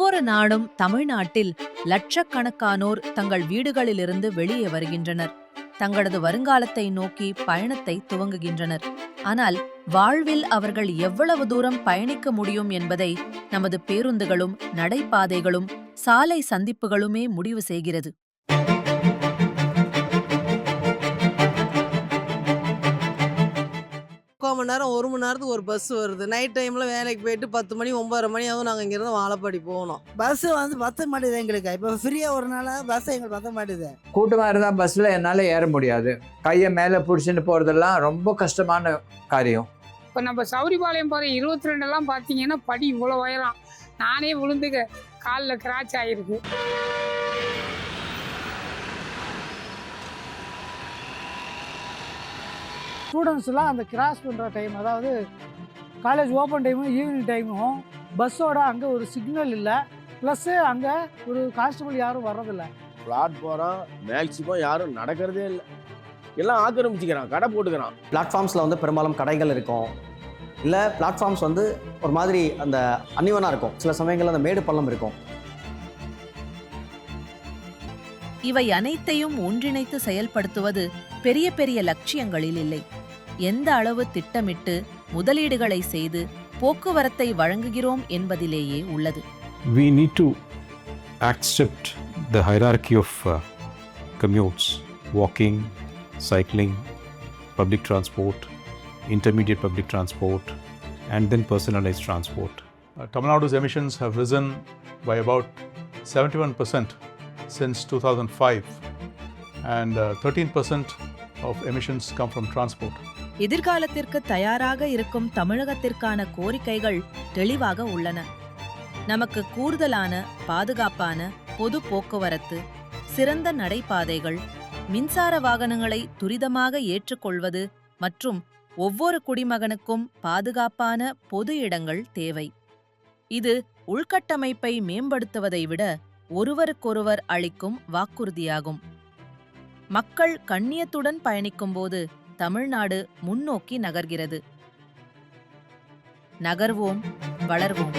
ஒவ்வொரு நாளும் தமிழ்நாட்டில் லட்சக்கணக்கானோர் தங்கள் வீடுகளிலிருந்து வெளியே வருகின்றனர். தங்களது வருங்காலத்தை நோக்கி பயணத்தை துவங்குகின்றனர். ஆனால் வாழ்வில் அவர்கள் எவ்வளவு தூரம் பயணிக்க முடியும் என்பதை நமது பேருந்துகளும் நடைபாதைகளும் சாலை சந்திப்புகளுமே முடிவு செய்கிறது. 3/4 மணி நேரம் 1 மணி நேரத்துக்கு ஒரு பஸ் வருது. நைட் டைம்ல வேலைக்கு போயிட்டு 10 மணி 9:30 மணி ஆகும் நாங்க இங்கிருந்து வாழப்பாடி போகணும். பஸ் வந்து பத்த மாட்டேது எங்களுக்கு. இப்போ ஃப்ரீயா வரனால பஸ் எங்களுக்கு பத்த மாட்டேது. கூட்டமாக இருந்தால் பஸ்ஸில் என்னால் ஏற முடியாது. கையை மேலே பிடிச்சிட்டு போகிறதெல்லாம் ரொம்ப கஷ்டமான காரியம். இப்போ நம்ம சௌரிபாளையம் போகிற 22 பார்த்தீங்கன்னா படி இவ்வளோ உயரம். நானே விழுந்துக்க காலில் கிராச் ஆகிருக்கு. ஸ்டூடெண்ட்ஸ்லாம் அந்த கிராஸ் பண்ணுற டைம், அதாவது காலேஜ் ஓப்பன் டைமும் ஈவினிங் டைமும் பஸ்ஸோட அங்கே ஒரு சிக்னல் இல்லை, ப்ளஸ்ஸு அங்கே ஒரு கான்ஸ்டபிள் யாரும் வர்றதில்லை. பிளாட்ஃபாரம் மேக்சிமம் யாரும் நடக்கிறதே இல்லை, எல்லாம் ஆக்கிரமிச்சுக்கிறான், கடை போட்டுக்கிறான். பிளாட்ஃபார்ம்ஸில் வந்து பெரும்பாலும் கடைகள் இருக்கும், இல்லை பிளாட்ஃபார்ம்ஸ் வந்து ஒரு மாதிரி அந்த அன்னிவனாக இருக்கும். சில சமயங்களில் அந்த மேடு பள்ளம் இருக்கும். இவை அனைத்தையும் ஒன்றிணைத்து செயல்படுத்துவது பெரிய பெரிய லட்சியங்களில் இல்லை. எந்த அளவு திட்டமிட்டு முதலீடுகளை செய்து போக்குவரத்தை வழங்குகிறோம் என்பதிலேயே உள்ளது. We need to accept the hierarchy of commutes: walking, cycling, public transport, intermediate public transport, and then personalized transport. Tamil Nadu's emissions have risen by about 71% since 2005, and 13% of emissions come from transport. எதிர்காலத்திற்கு தயாராக இருக்கும் தமிழகத்திற்கான கோரிக்கைகள் தெளிவாக உள்ளன. நமக்கு கூடுதலான பாதுகாப்பான பொது போக்குவரத்து, சிறந்த நடைபாதைகள், மின்சார வாகனங்களை துரிதமாக ஏற்றுக்கொள்வது மற்றும் ஒவ்வொரு குடிமகனுக்கும் பாதுகாப்பான பொது இடங்கள் தேவை. இது உள்கட்டமைப்பை மேம்படுத்துவதை விட ஒருவருக்கொருவர் அளிக்கும் வாக்குறுதியாகும். மக்கள் கண்ணியத்துடன் பயணிக்கும்போது தமிழ்நாடு முன்னோக்கி நகர்கிறது. நகர்வோம், வளர்வோம்.